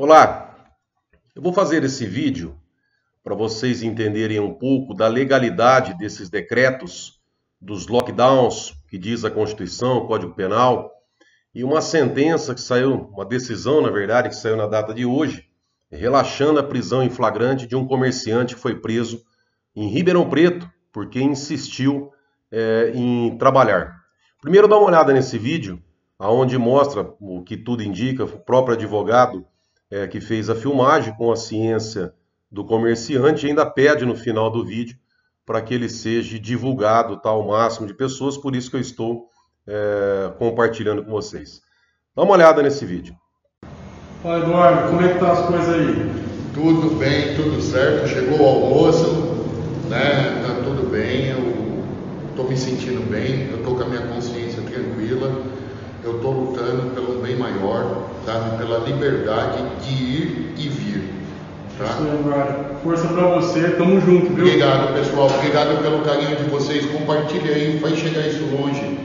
Olá, eu vou fazer esse vídeo para vocês entenderem um pouco da legalidade desses decretos, dos lockdowns, que diz a Constituição, o Código Penal, e uma sentença que saiu, uma decisão, na verdade, que saiu na data de hoje, relaxando a prisão em flagrante de um comerciante que foi preso em Ribeirão Preto, porque insistiu em trabalhar. Primeiro dá uma olhada nesse vídeo, onde mostra o que tudo indica, o próprio advogado que fez a filmagem com a ciência do comerciante e ainda pede no final do vídeo para que ele seja divulgado ao máximo de pessoas, por isso que eu estou compartilhando com vocês. Dá uma olhada nesse vídeo. Fala, Eduardo, como é que tá as coisas aí? Tudo bem, tudo certo, chegou o almoço, né? Tá tudo bem, eu tô me sentindo bem, eu tô com a minha consciência tranquila, eu tô lutando pelo bem maior, sabe? Pela liberdade de ir e vir, tá? Isso aí, Eduardo. Força pra você, tamo junto, viu? Obrigado, pessoal, obrigado pelo carinho de vocês, compartilha aí, faz chegar isso longe.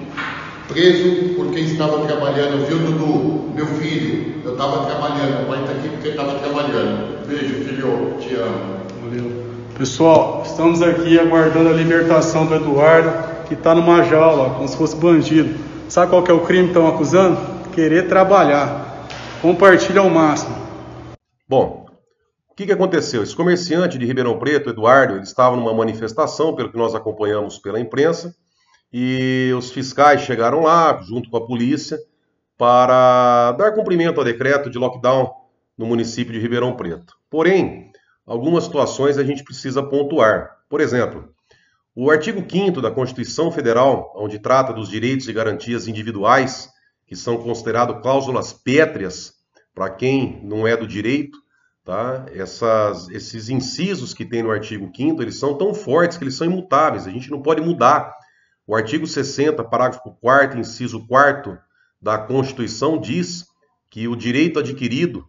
Preso porque estava trabalhando, viu, Dudu? Meu filho, eu estava trabalhando, o pai está aqui porque estava trabalhando. Beijo, filho, te amo. Valeu. Pessoal, estamos aqui aguardando a libertação do Eduardo, que está numa jaula, como se fosse bandido. Sabe qual que é o crime que estão acusando? Querer trabalhar. Compartilha ao máximo. Bom, o que aconteceu? Esse comerciante de Ribeirão Preto, Eduardo, ele estava numa manifestação, pelo que nós acompanhamos pela imprensa, e os fiscais chegaram lá, junto com a polícia, para dar cumprimento ao decreto de lockdown no município de Ribeirão Preto. Porém, algumas situações a gente precisa pontuar. Por exemplo, o artigo 5º da Constituição Federal, onde trata dos direitos e garantias individuais, que são considerados cláusulas pétreas para quem não é do direito, tá? Esses incisos que tem no artigo 5º, eles são tão fortes que eles são imutáveis, a gente não pode mudar. O artigo 60, parágrafo 4º, inciso 4º da Constituição diz que o direito adquirido,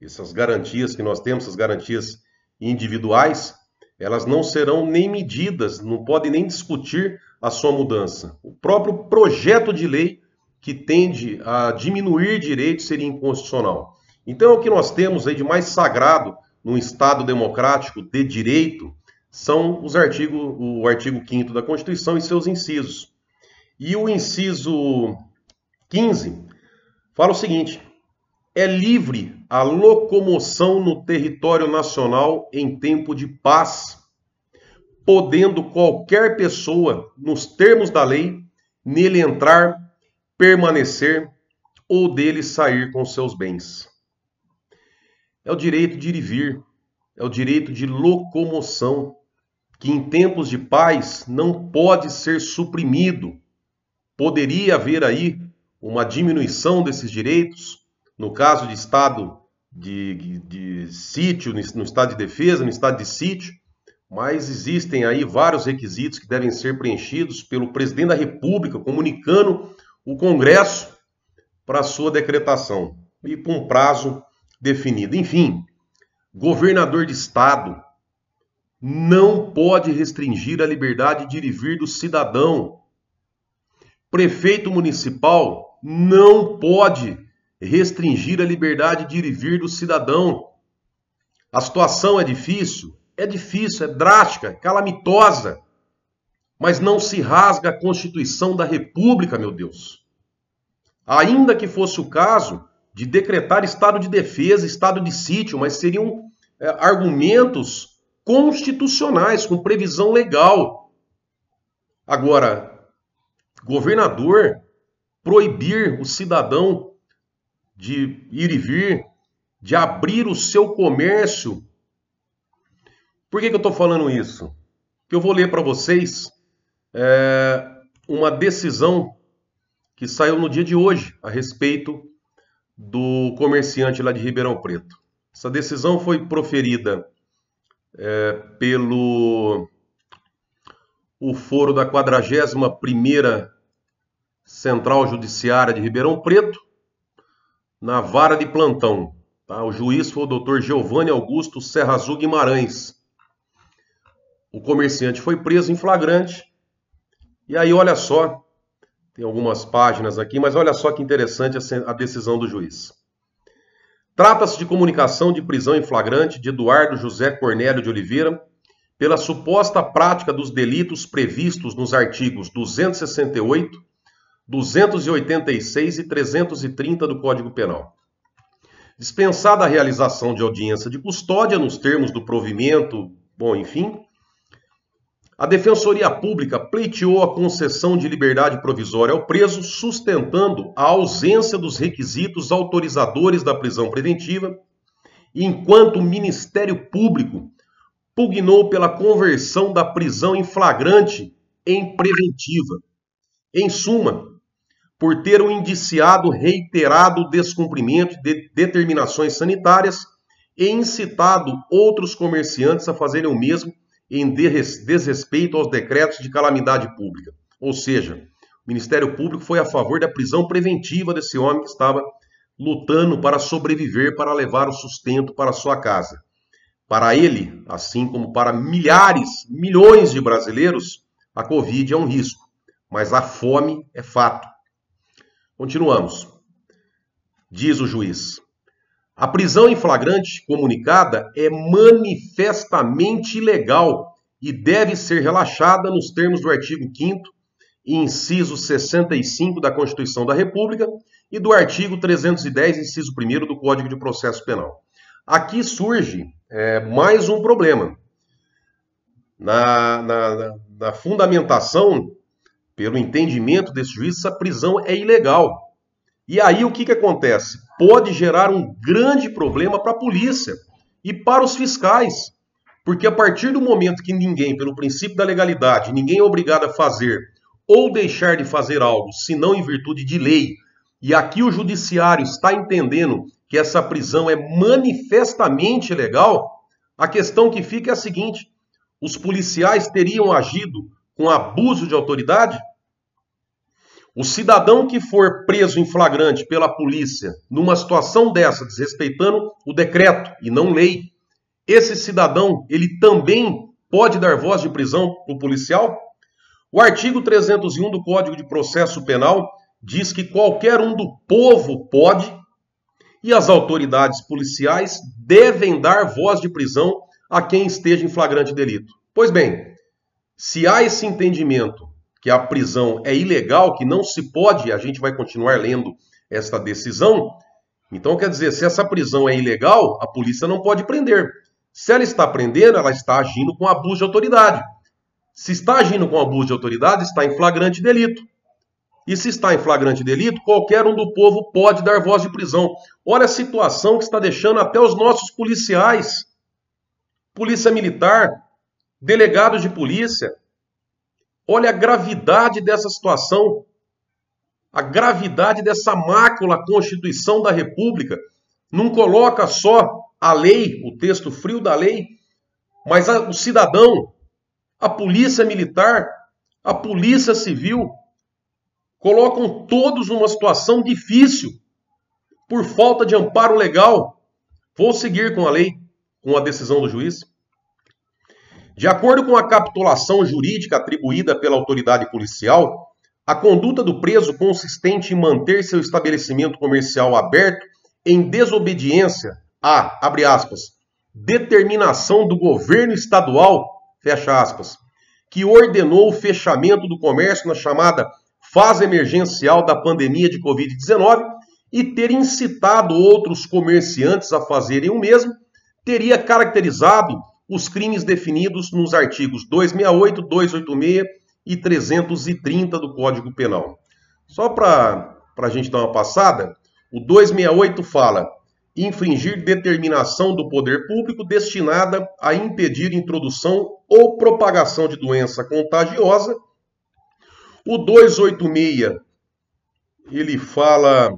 essas garantias que nós temos, essas garantias individuais, elas não serão nem medidas, não podem nem discutir a sua mudança. O próprio projeto de lei que tende a diminuir direitos seria inconstitucional. Então, o que nós temos aí de mais sagrado num Estado democrático de direito são o artigo 5º da Constituição e seus incisos. E o inciso 15 fala o seguinte: é livre a locomoção no território nacional em tempo de paz, podendo qualquer pessoa, nos termos da lei, nele entrar, permanecer ou dele sair com seus bens. É o direito de ir e vir, é o direito de locomoção, que em tempos de paz não pode ser suprimido. Poderia haver aí uma diminuição desses direitos, no caso de estado de sítio, no estado de defesa, no estado de sítio, mas existem aí vários requisitos que devem ser preenchidos pelo presidente da República, comunicando o Congresso para sua decretação e com um prazo definido. Enfim, governador de estado não pode restringir a liberdade de ir e vir do cidadão. Prefeito municipal não pode restringir a liberdade de ir e vir do cidadão. A situação é difícil, é drástica, é calamitosa, mas não se rasga a Constituição da República, meu Deus. Ainda que fosse o caso de decretar estado de defesa, estado de sítio, mas seriam argumentos constitucionais, com previsão legal. Agora, governador proibir o cidadão de ir e vir, de abrir o seu comércio. Por que eu estou falando isso? Porque eu vou ler para vocês uma decisão que saiu no dia de hoje a respeito do comerciante lá de Ribeirão Preto. Essa decisão foi proferida pelo o foro da 41ª Central Judiciária de Ribeirão Preto, na vara de plantão. Tá? O juiz foi o Dr. Giovanni Augusto Serra Azul Guimarães. O comerciante foi preso em flagrante. E aí, olha só, tem algumas páginas aqui, mas olha só que interessante a decisão do juiz. Trata-se de comunicação de prisão em flagrante de Eduardo José Cornélio de Oliveira pela suposta prática dos delitos previstos nos artigos 268, 286 e 330 do Código Penal. Dispensada a realização de audiência de custódia nos termos do provimento, enfim, a Defensoria Pública pleiteou a concessão de liberdade provisória ao preso, sustentando a ausência dos requisitos autorizadores da prisão preventiva, enquanto o Ministério Público pugnou pela conversão da prisão em flagrante em preventiva. Em suma, por ter o indiciado reiterado o descumprimento de determinações sanitárias e incitado outros comerciantes a fazerem o mesmo em desrespeito aos decretos de calamidade pública. Ou seja, o Ministério Público foi a favor da prisão preventiva desse homem que estava lutando para sobreviver, para levar o sustento para sua casa. Para ele, assim como para milhões de brasileiros, a Covid é um risco, mas a fome é fato. Continuamos. Diz o juiz: a prisão em flagrante comunicada é manifestamente ilegal e deve ser relaxada nos termos do artigo 5º, inciso 65 da Constituição da República e do artigo 310, inciso 1º do Código de Processo Penal. Aqui surge mais um problema. Na fundamentação, pelo entendimento desse juiz, essa prisão é ilegal. E aí o que acontece? Pode gerar um grande problema para a polícia e para os fiscais. Porque a partir do momento que ninguém, pelo princípio da legalidade, ninguém é obrigado a fazer ou deixar de fazer algo, senão em virtude de lei, e aqui o judiciário está entendendo que essa prisão é manifestamente ilegal, a questão que fica é a seguinte: os policiais teriam agido com abuso de autoridade? O cidadão que for preso em flagrante pela polícia, numa situação dessa, desrespeitando o decreto e não lei, esse cidadão, ele também pode dar voz de prisão para o policial? O artigo 301 do Código de Processo Penal diz que qualquer um do povo pode, e as autoridades policiais devem dar voz de prisão a quem esteja em flagrante delito. Pois bem, se há esse entendimento que a prisão é ilegal, que não se pode, a gente vai continuar lendo esta decisão, então quer dizer, se essa prisão é ilegal, a polícia não pode prender. Se ela está prendendo, ela está agindo com abuso de autoridade. Se está agindo com abuso de autoridade, está em flagrante delito. E se está em flagrante delito, qualquer um do povo pode dar voz de prisão. Olha a situação que está deixando até os nossos policiais, polícia militar, delegados de polícia. Olha a gravidade dessa situação, a gravidade dessa mácula à Constituição da República. Não coloca só a lei, o texto frio da lei, mas o cidadão, a polícia militar, a polícia civil, colocam todos numa situação difícil por falta de amparo legal. Vou seguir com a lei, com a decisão do juiz. De acordo com a capitulação jurídica atribuída pela autoridade policial, a conduta do preso consistente em manter seu estabelecimento comercial aberto em desobediência a, abre aspas, determinação do governo estadual, fecha aspas, que ordenou o fechamento do comércio na chamada fase emergencial da pandemia de Covid-19 e ter incitado outros comerciantes a fazerem o mesmo, teria caracterizado os crimes definidos nos artigos 268, 286 e 330 do Código Penal. Só para a gente dar uma passada, o 268 fala: infringir determinação do poder público destinada a impedir introdução ou propagação de doença contagiosa. O 286, ele fala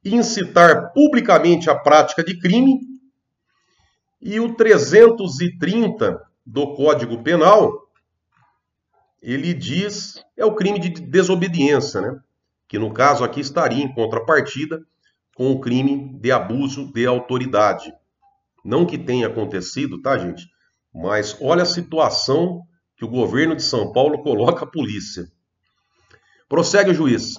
incitar publicamente a prática de crime. E o 330 do Código Penal, ele diz, é o crime de desobediência, né? Que no caso aqui estaria em contrapartida com o crime de abuso de autoridade. Não que tenha acontecido, tá, gente? Mas olha a situação que o governo de São Paulo coloca a polícia. Prossegue o juiz.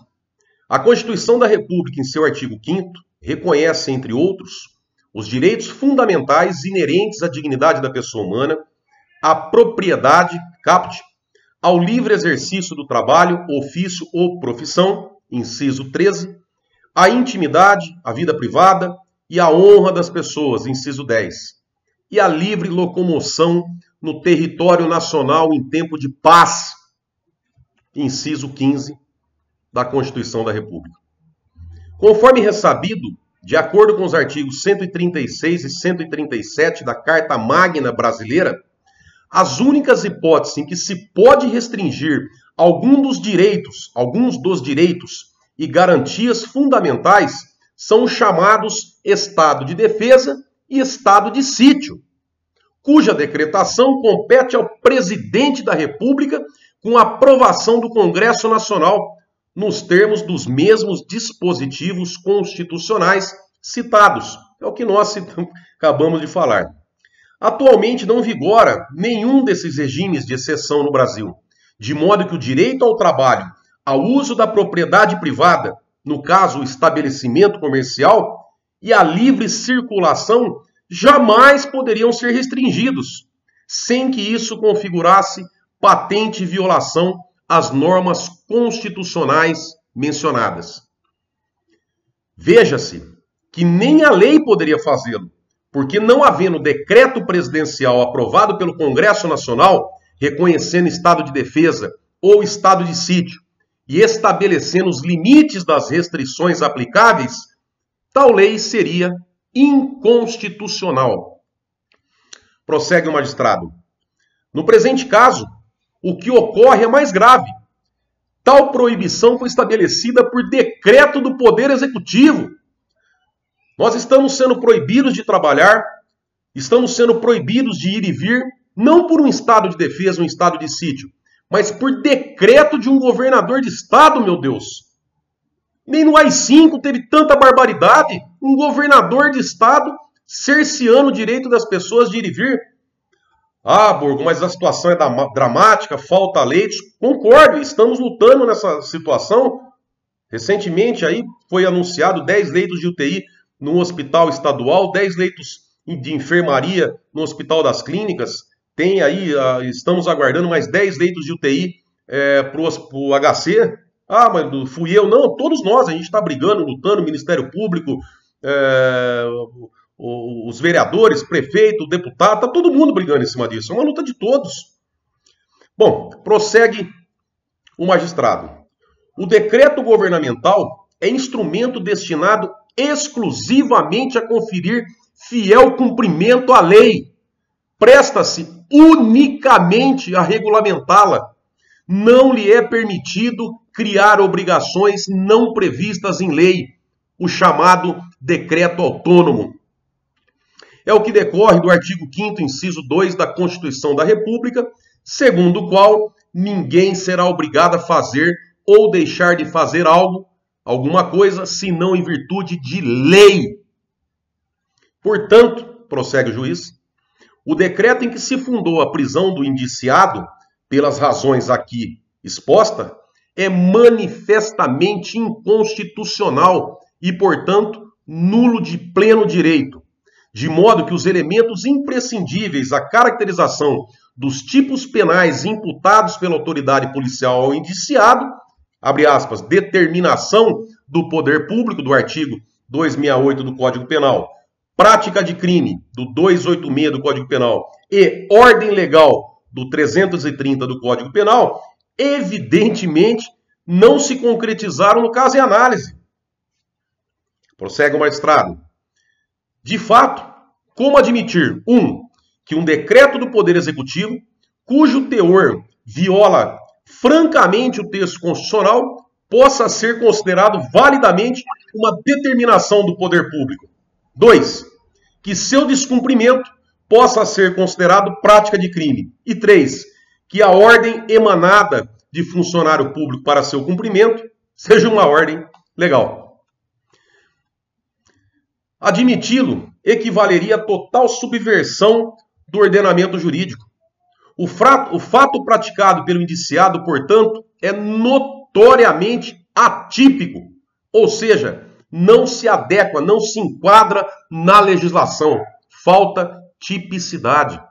A Constituição da República, em seu artigo 5º, reconhece, entre outros, os direitos fundamentais inerentes à dignidade da pessoa humana, à propriedade, capte, ao livre exercício do trabalho, ofício ou profissão, inciso 13, à intimidade, à vida privada e à honra das pessoas, inciso 10, e à livre locomoção no território nacional em tempo de paz, inciso 15 da Constituição da República. Conforme ressabido, de acordo com os artigos 136 e 137 da Carta Magna Brasileira, as únicas hipóteses em que se pode restringir alguns dos direitos e garantias fundamentais são os chamados estado de defesa e estado de sítio, cuja decretação compete ao presidente da República com aprovação do Congresso Nacional, nos termos dos mesmos dispositivos constitucionais citados. É o que nós acabamos de falar. Atualmente não vigora nenhum desses regimes de exceção no Brasil, de modo que o direito ao trabalho, ao uso da propriedade privada, no caso o estabelecimento comercial, e a livre circulação jamais poderiam ser restringidos, sem que isso configurasse patente violação às normas constitucionais mencionadas. Veja-se que nem a lei poderia fazê-lo, porque não havendo decreto presidencial aprovado pelo Congresso Nacional, reconhecendo estado de defesa ou estado de sítio e estabelecendo os limites das restrições aplicáveis, tal lei seria inconstitucional. Prossegue o magistrado. No presente caso, o que ocorre é mais grave. Tal proibição foi estabelecida por decreto do Poder Executivo. Nós estamos sendo proibidos de trabalhar, estamos sendo proibidos de ir e vir, não por um estado de defesa, um estado de sítio, mas por decreto de um governador de estado, meu Deus. Nem no AI-5 teve tanta barbaridade, um governador de estado cerceando o direito das pessoas de ir e vir. Ah, Borgo, mas a situação é dramática, falta leitos. Concordo, estamos lutando nessa situação. Recentemente aí foi anunciado 10 leitos de UTI no hospital estadual, 10 leitos de enfermaria no Hospital das Clínicas. Tem aí, estamos aguardando mais 10 leitos de UTI para o HC. Ah, mas fui eu. Não, todos nós, a gente está brigando, lutando, Ministério Público, os vereadores, prefeito, deputado, está todo mundo brigando em cima disso. É uma luta de todos. Bom, prossegue o magistrado. O decreto governamental é instrumento destinado exclusivamente a conferir fiel cumprimento à lei. Presta-se unicamente a regulamentá-la. Não lhe é permitido criar obrigações não previstas em lei, o chamado decreto autônomo. É o que decorre do artigo 5º, inciso 2 da Constituição da República, segundo o qual ninguém será obrigado a fazer ou deixar de fazer alguma coisa, senão em virtude de lei. Portanto, prossegue o juiz, o decreto em que se fundou a prisão do indiciado, pelas razões aqui expostas, é manifestamente inconstitucional e, portanto, nulo de pleno direito, de modo que os elementos imprescindíveis à caracterização dos tipos penais imputados pela autoridade policial ao indiciado, abre aspas, determinação do poder público do artigo 268 do Código Penal, prática de crime do 286 do Código Penal e ordem legal do 330 do Código Penal, evidentemente não se concretizaram no caso em análise. Prossegue o magistrado. De fato, como admitir, que um decreto do Poder Executivo, cujo teor viola francamente o texto constitucional, possa ser considerado validamente uma determinação do poder público. 2, que seu descumprimento possa ser considerado prática de crime. E 3, que a ordem emanada de funcionário público para seu cumprimento seja uma ordem legal. Admiti-lo equivaleria a total subversão do ordenamento jurídico. O fato praticado pelo indiciado, portanto, é notoriamente atípico, ou seja, não se adequa, não se enquadra na legislação. Falta tipicidade.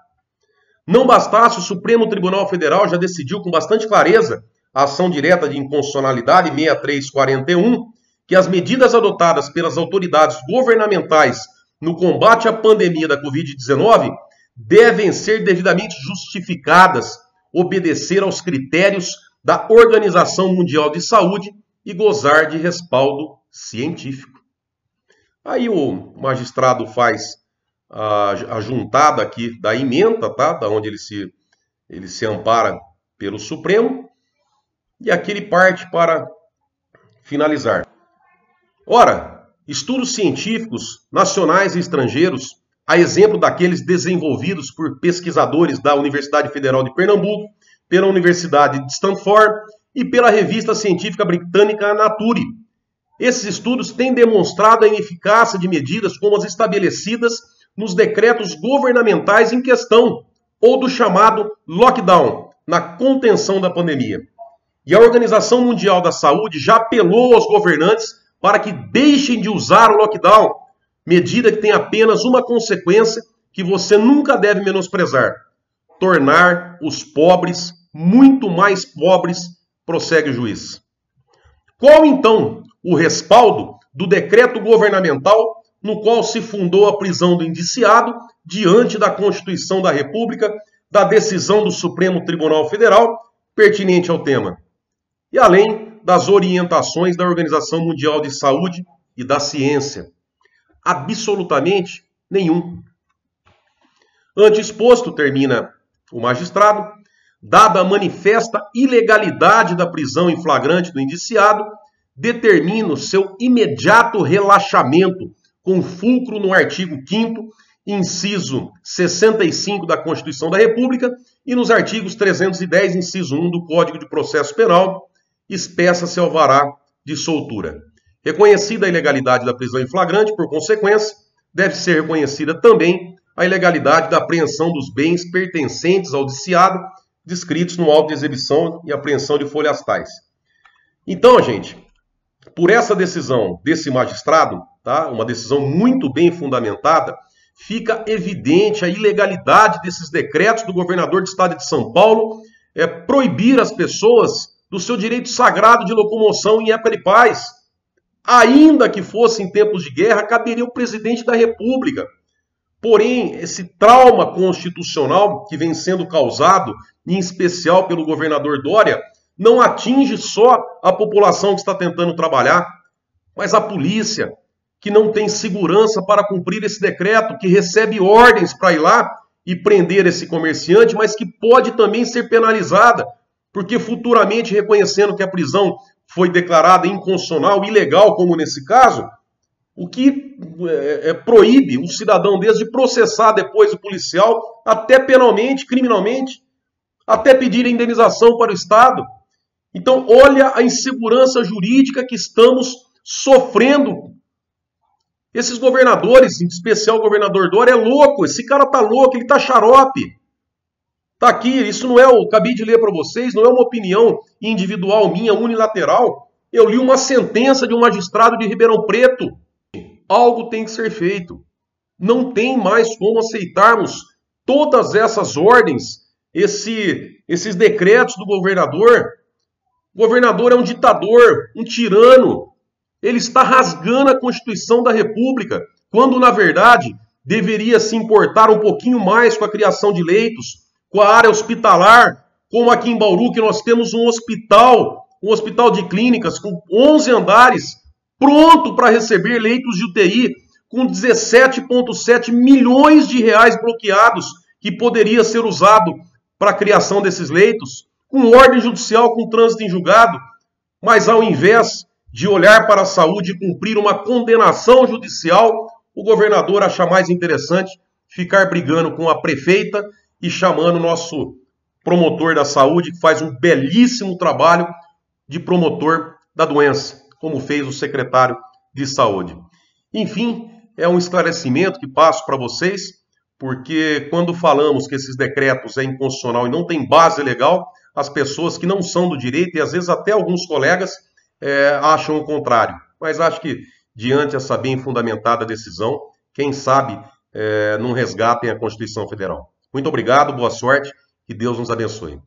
Não bastasse, o Supremo Tribunal Federal já decidiu com bastante clareza a ação direta de inconstitucionalidade 6341, que as medidas adotadas pelas autoridades governamentais no combate à pandemia da Covid-19 devem ser devidamente justificadas, obedecer aos critérios da Organização Mundial de Saúde e gozar de respaldo científico. Aí o magistrado faz a juntada aqui da ementa, tá? Da onde ele se ampara pelo Supremo, e aqui ele parte para finalizar. Ora, estudos científicos nacionais e estrangeiros, a exemplo daqueles desenvolvidos por pesquisadores da Universidade Federal de Pernambuco, pela Universidade de Stanford e pela revista científica britânica Nature. Esses estudos têm demonstrado a ineficácia de medidas como as estabelecidas nos decretos governamentais em questão, ou do chamado lockdown, na contenção da pandemia. E a Organização Mundial da Saúde já apelou aos governantes para que deixem de usar o lockdown, medida que tem apenas uma consequência que você nunca deve menosprezar: tornar os pobres muito mais pobres, prossegue o juiz. Qual então o respaldo do decreto governamental no qual se fundou a prisão do indiciado diante da Constituição da República, da decisão do Supremo Tribunal Federal pertinente ao tema, e além das orientações da Organização Mundial de Saúde e da ciência? Absolutamente nenhum. Ante exposto, termina o magistrado, dada a manifesta ilegalidade da prisão em flagrante do indiciado, determina o seu imediato relaxamento, com fulcro no artigo 5º, inciso 65 da Constituição da República e nos artigos 310, inciso 1 do Código de Processo Penal, espeça-se alvará de soltura. Reconhecida a ilegalidade da prisão em flagrante, por consequência, deve ser reconhecida também a ilegalidade da apreensão dos bens pertencentes ao indiciado, descritos no auto de exibição e apreensão de folhas tais. Então, gente, por essa decisão desse magistrado, tá, uma decisão muito bem fundamentada, fica evidente a ilegalidade desses decretos do governador do estado de São Paulo, proibir as pessoas do seu direito sagrado de locomoção em época de paz. Ainda que fosse em tempos de guerra, caberia ao presidente da República. Porém, esse trauma constitucional que vem sendo causado, em especial pelo governador Dória, não atinge só a população que está tentando trabalhar, mas a polícia, que não tem segurança para cumprir esse decreto, que recebe ordens para ir lá e prender esse comerciante, mas que pode também ser penalizada, porque futuramente, reconhecendo que a prisão foi declarada inconstitucional, ilegal, como nesse caso, o que proíbe um cidadão desse de processar depois o policial, até penalmente, criminalmente, até pedir indenização para o Estado. Então, olha a insegurança jurídica que estamos sofrendo. Esses governadores, em especial o governador Dória, é louco. Esse cara tá louco, ele tá xarope. Tá aqui, isso não é, eu acabei de ler para vocês, não é uma opinião individual minha, unilateral. Eu li uma sentença de um magistrado de Ribeirão Preto. Algo tem que ser feito. Não tem mais como aceitarmos todas essas ordens, esses decretos do governador. O governador é um ditador, um tirano. Ele está rasgando a Constituição da República, quando, na verdade, deveria se importar um pouquinho mais com a criação de leitos, com a área hospitalar, como aqui em Bauru, que nós temos um hospital de clínicas com 11 andares, pronto para receber leitos de UTI, com 17,7 milhões de reais bloqueados, que poderia ser usado para a criação desses leitos, com ordem judicial, com trânsito em julgado, mas ao invés de olhar para a saúde e cumprir uma condenação judicial, o governador acha mais interessante ficar brigando com a prefeita e chamando o nosso promotor da saúde, que faz um belíssimo trabalho de promotor da doença, como fez o secretário de saúde. Enfim, é um esclarecimento que passo para vocês, porque quando falamos que esses decretos é inconstitucional e não tem base legal, as pessoas que não são do direito, e às vezes até alguns colegas, acham o contrário. Mas acho que diante essa bem fundamentada decisão. Quem sabe não resgatem a Constituição Federal. Muito obrigado, boa sorte, que Deus nos abençoe.